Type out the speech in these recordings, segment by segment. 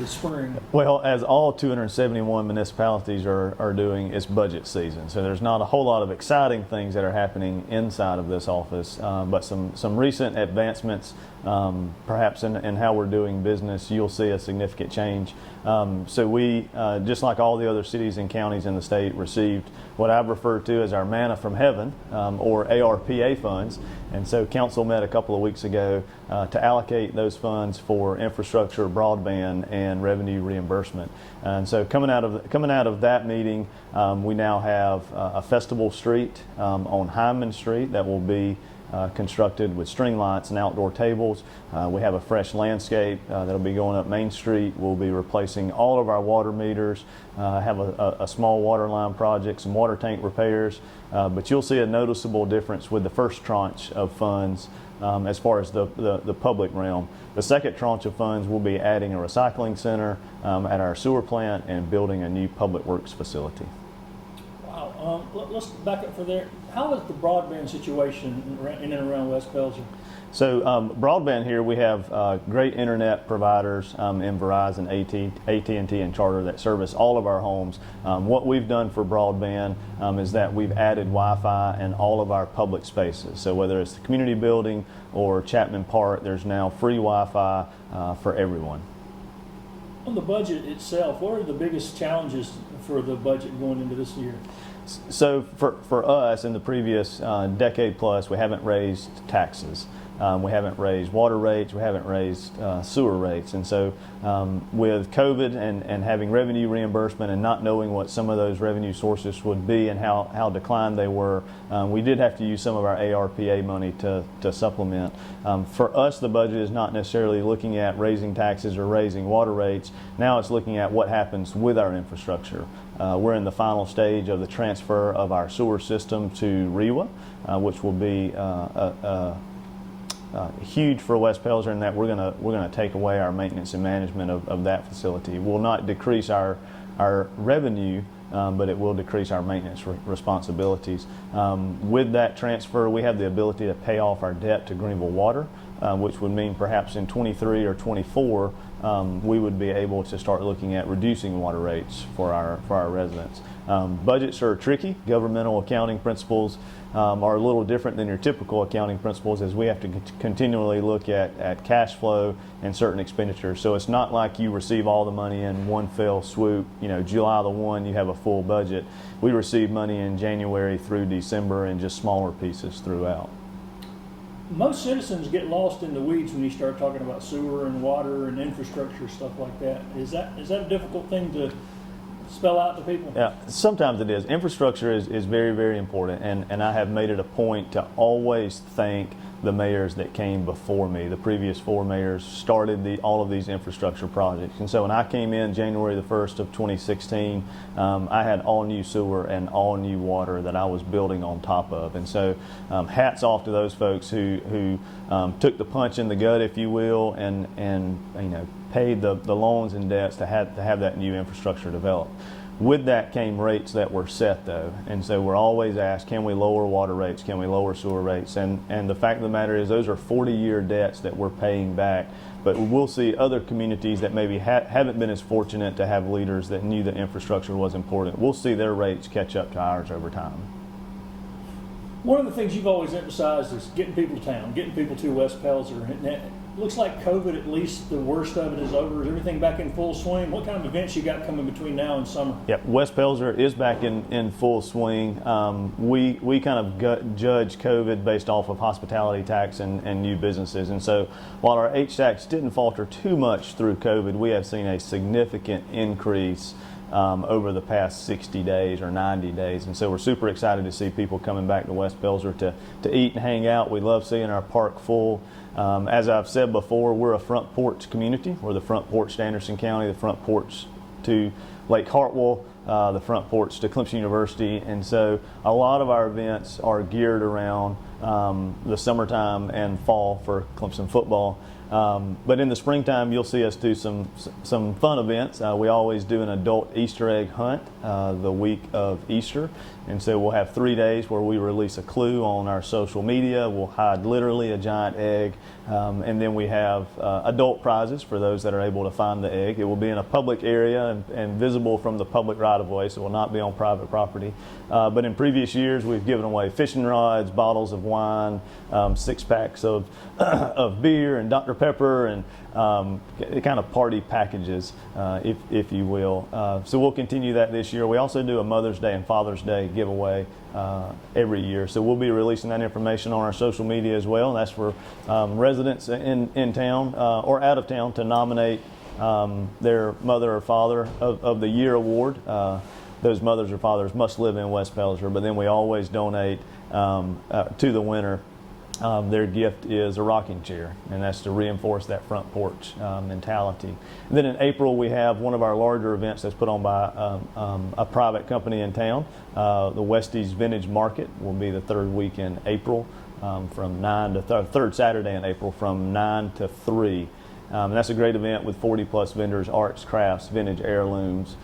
the spring? Well, as all 271 municipalities are doing, it's budget season. So there's not a whole lot of exciting things that are happening inside of this office, but some recent advancements, perhaps in how we're doing business, you'll see a significant change. So we, just like all the other cities and counties in the state, received what I've referred to as our manna from heaven, or ARPA funds. And so council met a couple of weeks ago to allocate those funds for infrastructure, broadband, and revenue reimbursement. And so coming out of that meeting, we now have a festival street on Hyman Street that will be constructed with string lights and outdoor tables. We have a fresh landscape that'll be going up Main Street. We'll be replacing all of our water meters, have a small water line project, some water tank repairs, but you'll see a noticeable difference with the first tranche of funds as far as the public realm. The second tranche of funds will be adding a recycling center at our sewer plant and building a new public works facility. Wow. Let's back up for there. How is the broadband situation in and around West Pelzer? So broadband here, we have great internet providers in Verizon, AT&T, and Charter that service all of our homes. What we've done for broadband is that we've added Wi-Fi in all of our public spaces. So whether it's the community building or Chapman Park, there's now free Wi-Fi for everyone. On the budget itself, what are the biggest challenges for the budget going into this year? So for us, in the previous decade plus, we haven't raised taxes. We haven't raised water rates. We haven't raised sewer rates. And so with COVID and having revenue reimbursement and not knowing what some of those revenue sources would be and how declined they were, we did have to use some of our ARPA money to supplement. For us, the budget is not necessarily looking at raising taxes or raising water rates. Now it's looking at what happens with our infrastructure. We're in the final stage of the transfer of our sewer system to REWA, which will be huge for West Pelzer in that we're gonna take away our maintenance and management of that facility. It will not decrease our revenue, but it will decrease our maintenance responsibilities. With that transfer, we have the ability to pay off our debt to Greenville Water, which would mean perhaps in 23 or 24 we would be able to start looking at reducing water rates for our residents. Budgets are tricky. Governmental accounting principles are a little different than your typical accounting principles, as we have to continually look at cash flow and certain expenditures. So it's not like you receive all the money in one fell swoop. You know, July the 1, you have a full budget. We receive money in January through December and just smaller pieces throughout. Most citizens get lost in the weeds when you start talking about sewer and water and infrastructure, stuff like that. Is that a difficult thing to spell out to people? Yeah, sometimes it is. Infrastructure is very, very important, and I have made it a point to always thank the mayors that came before me. The previous 4 mayors started all of these infrastructure projects. And so when I came in January the 1st of 2016, I had all new sewer and all new water that I was building on top of. And so hats off to those folks who took the punch in the gut, if you will, and you know, paid the loans and debts to have that new infrastructure developed. With that came rates that were set, though, and so we're always asked, can we lower water rates, can we lower sewer rates? And the fact of the matter is those are 40-year debts that we're paying back, but we'll see other communities that maybe haven't been as fortunate to have leaders that knew that infrastructure was important. We'll see their rates catch up to ours over time. One of the things you've always emphasized is getting people to town, getting people to West Pelzer. And it looks like COVID, at least the worst of it is over. Is everything back in full swing? What kind of events you got coming between now and summer? Yep, West Pelzer is back in full swing. We kind of judge COVID based off of hospitality tax and new businesses. And so while our HTAX didn't falter too much through COVID, we have seen a significant increase over the past 60 days or 90 days. And so we're super excited to see people coming back to West Pelzer to eat and hang out. We love seeing our park full. As I've said before, we're a front porch community. We're the front porch to Anderson County, the front porch to Lake Hartwell, the front porch to Clemson University. And so a lot of our events are geared around the summertime and fall for Clemson football. But in the springtime, you'll see us do some fun events. We always do an adult Easter egg hunt the week of Easter. And so we'll have 3 days where we release a clue on our social media. We'll hide literally a giant egg And then we have adult prizes for those that are able to find the egg. It will be in a public area and visible from the public right-of-way, so it will not be on private property. But in previous years, we've given away fishing rods, bottles of wine, 6-packs of, of beer and Dr. Pepper, and kind of party packages, if you will. So we'll continue that this year. We also do a Mother's Day and Father's Day giveaway every year. So we'll be releasing that information on our social media as well. And that's for residents in town or out of town to nominate their mother or father of the year award. Those mothers or fathers must live in West Pelzer, but then we always donate to the winner. Their gift is a rocking chair, and that's to reinforce that front porch mentality. And then in April, we have one of our larger events that's put on by a private company in town. The Westies Vintage Market will be the third week in April, from 9 to third Saturday in April from 9 to 3. And that's a great event with 40 plus vendors, arts, crafts, vintage heirlooms,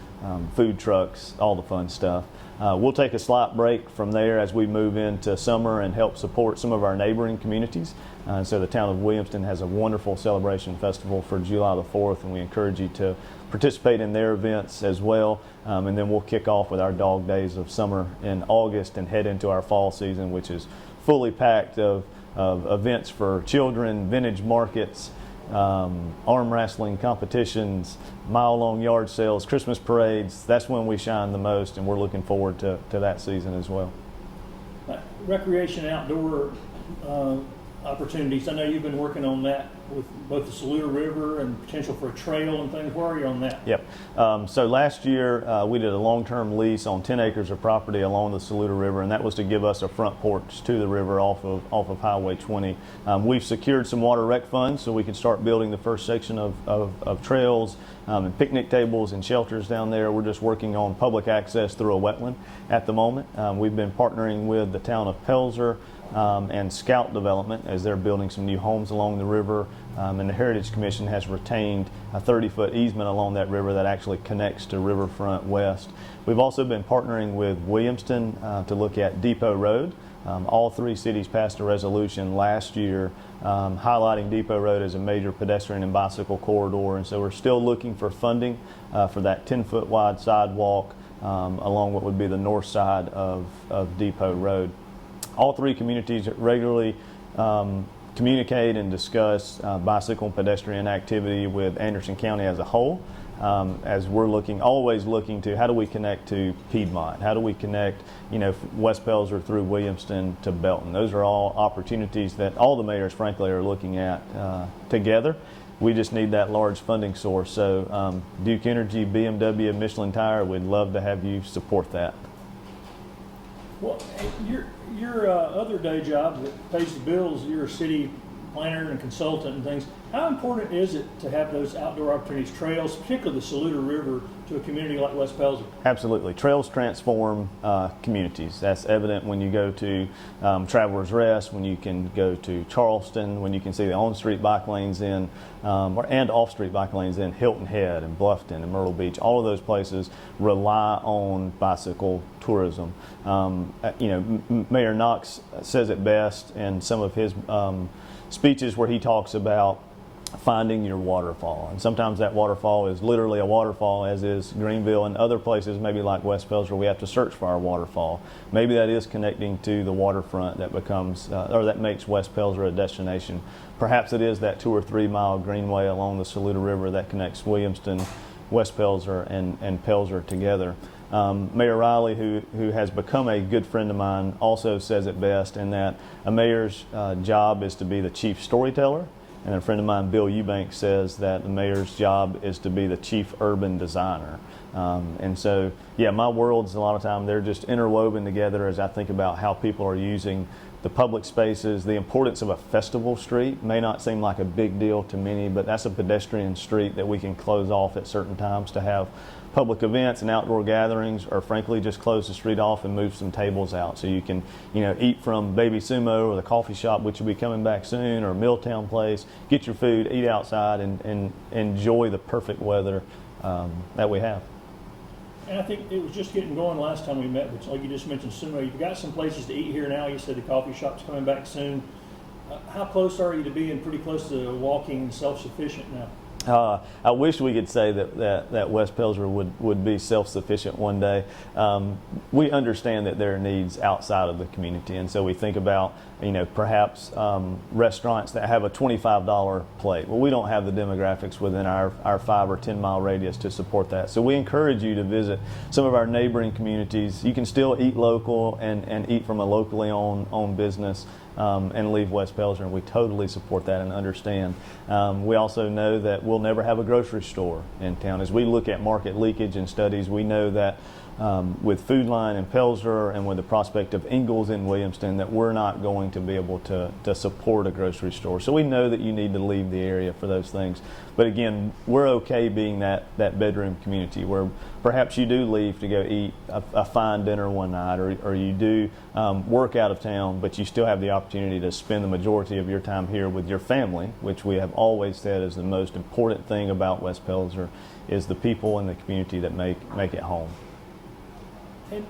food trucks, all the fun stuff. We'll take a slight break from there as we move into summer and help support some of our neighboring communities. So the town of Williamston has a wonderful celebration festival for July the 4th, and we encourage you to participate in their events as well. And then we'll kick off with our dog days of summer in August and head into our fall season, which is fully packed of events for children, vintage markets, arm wrestling competitions, mile-long yard sales, Christmas parades. That's when we shine the most, and we're looking forward to that season as well. Recreation outdoor opportunities. I know you've been working on that with both the Saluda River and potential for a trail and things. Where are you on that? Yep. So last year we did a long-term lease on 10 acres of property along the Saluda River, and that was to give us a front porch to the river off of Highway 20. We've secured some water rec funds so we can start building the first section of trails and picnic tables and shelters down there. We're just working on public access through a wetland at the moment. We've been partnering with the town of Pelzer and Scout Development as they're building some new homes along the river, and the Heritage Commission has retained a 30-foot easement along that river that actually connects to Riverfront West. We've also been partnering with Williamston to look at Depot Road. All three cities passed a resolution last year highlighting Depot Road as a major pedestrian and bicycle corridor, and so we're still looking for funding for that 10-foot wide sidewalk along what would be the north side of Depot Road. All three communities regularly communicate and discuss bicycle and pedestrian activity with Anderson County as a whole, as we're always looking to how do we connect to Piedmont, how do we connect West Pelzer through Williamston to Belton. Those are all opportunities that all the mayors frankly are looking at together. We just need that large funding source. So Duke Energy, BMW, Michelin Tire, we'd love to have you support that. Well, your other day job that pays the bills, you're a city planner and consultant and things. How important is it to have those outdoor opportunities, trails, particularly the Saluda River, to a community like West Pelzer? Absolutely. Trails transform communities. That's evident when you go to Travelers Rest, when you can go to Charleston, when you can see the on-street bike lanes in, and off-street bike lanes in Hilton Head and Bluffton and Myrtle Beach. All of those places rely on bicycle tourism. Mayor Knox says it best in some of his speeches where he talks about finding your waterfall, and sometimes that waterfall is literally a waterfall, as is Greenville, and other places maybe like West Pelzer we have to search for our waterfall. Maybe that is connecting to the waterfront that becomes or that makes West Pelzer a destination. Perhaps it is that 2 or 3 mile greenway along the Saluda River that connects Williamston, West Pelzer, and Pelzer together. Mayor Riley, who has become a good friend of mine, also says it best in that a mayor's job is to be the chief storyteller. And a friend of mine, Bill Eubanks, says that the mayor's job is to be the chief urban designer. And so, yeah, my worlds, a lot of time, they're just interwoven together as I think about how people are using the public spaces. The importance of a festival street may not seem like a big deal to many, but that's a pedestrian street that we can close off at certain times to have public events and outdoor gatherings, or frankly just close the street off and move some tables out so you can eat from Baby Sumo or the coffee shop, which will be coming back soon, or Milltown Place, get your food, eat outside, and enjoy the perfect weather that we have. And I think it was just getting going last time we met, but like you just mentioned sumo, you've got some places to eat here now. You said the coffee shop's coming back soon. How close are you to being pretty close to walking self-sufficient now? I wish we could say that West Pelzer would be self-sufficient one day. We understand that there are needs outside of the community, and so we think about, perhaps restaurants that have a $25 plate. Well, we don't have the demographics within our 5 or 10 mile radius to support that. So we encourage you to visit some of our neighboring communities. You can still eat local and eat from a locally owned business. And leave West Pelzer, and we totally support that and understand. We also know that we'll never have a grocery store in town. As we look at market leakage and studies, we know that with Food Line in Pelzer and with the prospect of Ingalls in Williamston, that we're not going to be able to support a grocery store. So we know that you need to leave the area for those things. But again, we're okay being that bedroom community where perhaps you do leave to go eat a fine dinner one night, or you do work out of town, but you still have the opportunity to spend the majority of your time here with your family, which we have always said is the most important thing about West Pelzer, is the people in the community that make it home. And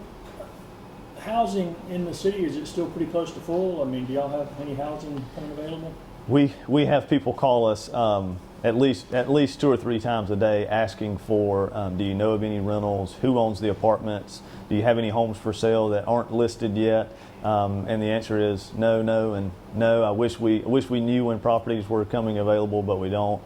housing in the city, is it still pretty close to full? I mean, do y'all have any housing coming available? We have people call us at least 2 or 3 times a day asking for, do you know of any rentals? Who owns the apartments? Do you have any homes for sale that aren't listed yet? And the answer is no, no, and no. I wish we knew when properties were coming available, but we don't.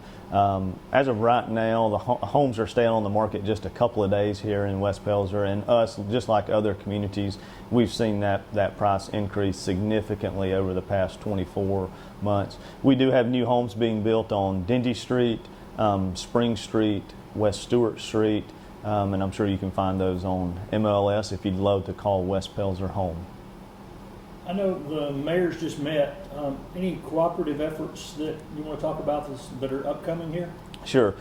As of right now, the homes are staying on the market just a couple of days here in West Pelzer, and us, just like other communities, we've seen that price increase significantly over the past 24 months. We do have new homes being built on Dingy Street, Spring Street, West Stewart Street, and I'm sure you can find those on MLS if you'd love to call West Pelzer home. I know the mayors just met. Any cooperative efforts that you want to talk about that are upcoming here? Sure.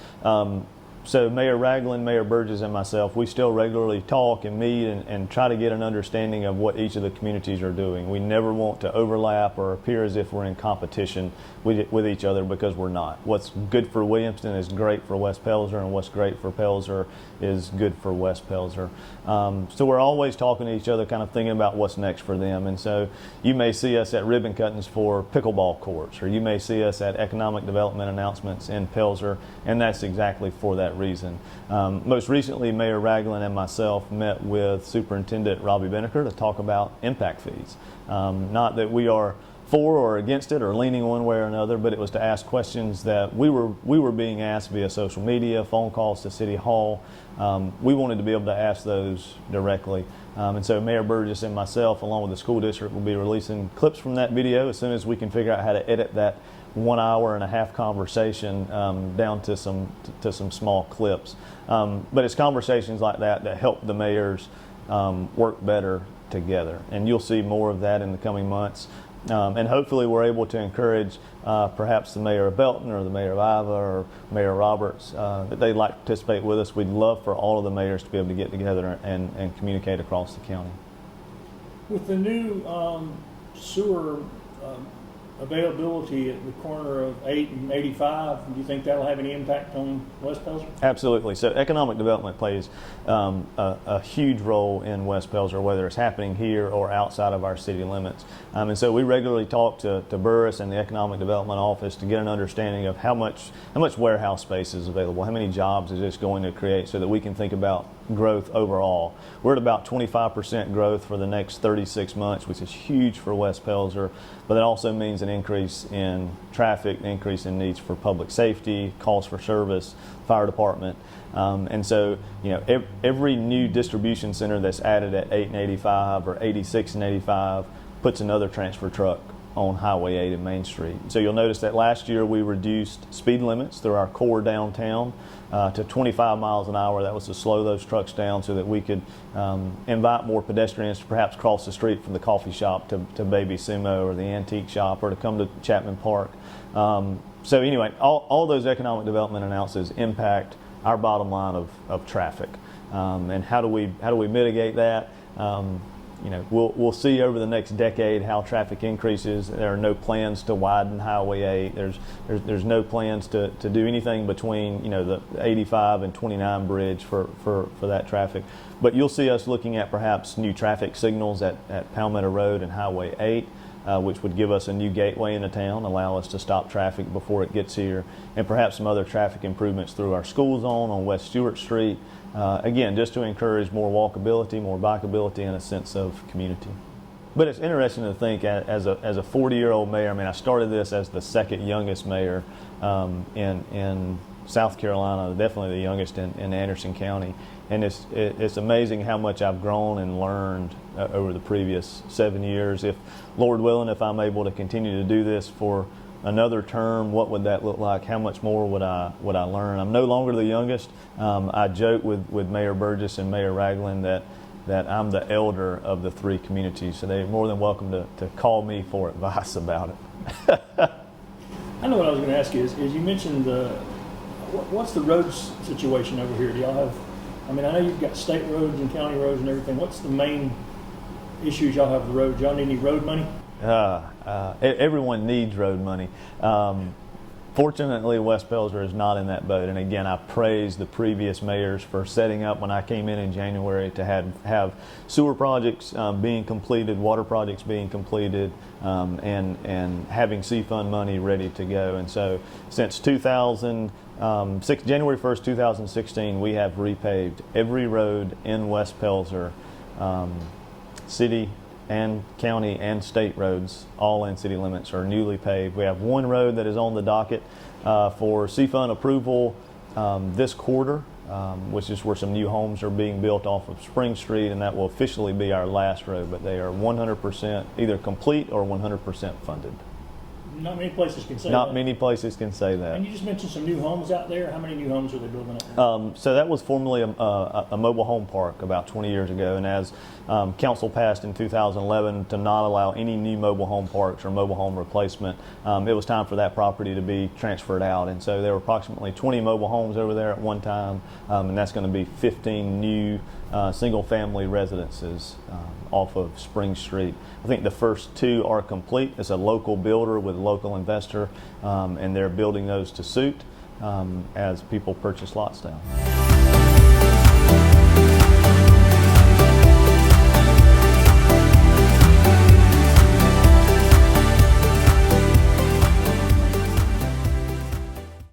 So Mayor Ragland, Mayor Burgess, and myself, we still regularly talk and meet and try to get an understanding of what each of the communities are doing. We never want to overlap or appear as if we're in competition with each other, because we're not. What's good for Williamston is great for West Pelzer, and what's great for Pelzer is good for West Pelzer. So we're always talking to each other, kind of thinking about what's next for them. And so you may see us at ribbon cuttings for pickleball courts, or you may see us at economic development announcements in Pelzer, and that's exactly for that reason. Most recently, Mayor Ragland and myself met with Superintendent Robbie Beneker to talk about impact fees. Not that we are for or against it or leaning one way or another, but it was to ask questions that we were being asked via social media, phone calls to City Hall. We wanted to be able to ask those directly. And so Mayor Burgess and myself, along with the school district, will be releasing clips from that video as soon as we can figure out how to edit that 1 hour and a half conversation down to some small clips. But it's conversations like that help the mayors work better together. And you'll see more of that in the coming months. And hopefully we're able to encourage perhaps the mayor of Belton or the mayor of Iva or Mayor Roberts that they'd like to participate with us. We'd love for all of the mayors to be able to get together and communicate across the county. With the new sewer availability at the corner of 8 and 85, do you think that'll have any impact on West Pelzer? Absolutely. So economic development plays a huge role in West Pelzer, whether it's happening here or outside of our city limits. And so we regularly talk to Burris and the Economic Development Office to get an understanding of how much warehouse space is available, how many jobs is this going to create, so that we can think about growth overall. We're at about 25% growth for the next 36 months, which is huge for West Pelzer, but that also means an increase in traffic, an increase in needs for public safety, calls for service, fire department. And so, every new distribution center that's added at 8 and 85 or 86 and 85 puts another transfer truck on Highway 8 and Main Street. So you'll notice that last year we reduced speed limits through our core downtown to 25 miles an hour. That was to slow those trucks down so that we could invite more pedestrians to perhaps cross the street from the coffee shop to Baby Sumo or the antique shop, or to come to Chapman Park. So anyway, all those economic development announcements impact our bottom line of traffic. And how do we mitigate that? We'll see over the next decade how traffic increases. There are no plans to widen Highway 8. There's no plans to do anything between the 85 and 29 bridge for that traffic. But you'll see us looking at perhaps new traffic signals at Palmetto Road and Highway 8. which would give us a new gateway into town, allow us to stop traffic before it gets here, and perhaps some other traffic improvements through our school zone on West Stewart Street. Again, just to encourage more walkability, more bikeability, and a sense of community. But it's interesting to think, as a 40-year-old mayor, I mean, I started this as the second youngest mayor in South Carolina, definitely the youngest in Anderson County. And it's amazing how much I've grown and learned over the previous 7 years. If, Lord willing, if I'm able to continue to do this for another term, what would that look like? How much more would I learn? I'm no longer the youngest. I joke with Mayor Burgess and Mayor Ragland that I'm the elder of the three communities, so they're more than welcome to call me for advice about it. I know what I was going to ask you is you mentioned what's the roads situation over here? Do y'all have, I mean, I know you've got state roads and county roads and everything. What's the main issues y'all have with the roads? Y'all need any road money? Everyone needs road money. Fortunately, West Pelzer is not in that boat. And again, I praise the previous mayors for setting up, when I came in January, to have sewer projects being completed, water projects being completed, and having C-Fund money ready to go. And so since January 1st, 2016, we have repaved every road in West Pelzer, city and county and state roads, all in city limits, are newly paved. We have one road that is on the docket for C-Fund approval this quarter, which is where some new homes are being built off of Spring Street, and that will officially be our last road, but they are 100% either complete or 100% funded. Not many places can say that. Not many places can say that. And you just mentioned some new homes out there. How many new homes are they building up there? So that was formerly a mobile home park about 20 years ago, and as council passed in 2011 to not allow any new mobile home parks or mobile home replacement, it was time for that property to be transferred out. And so there were approximately 20 mobile homes over there at one time, and that's going to be 15 new single-family residences off of Spring Street. I think the first two are complete. It's a local builder with a local investor, and they're building those to suit as people purchase lots down.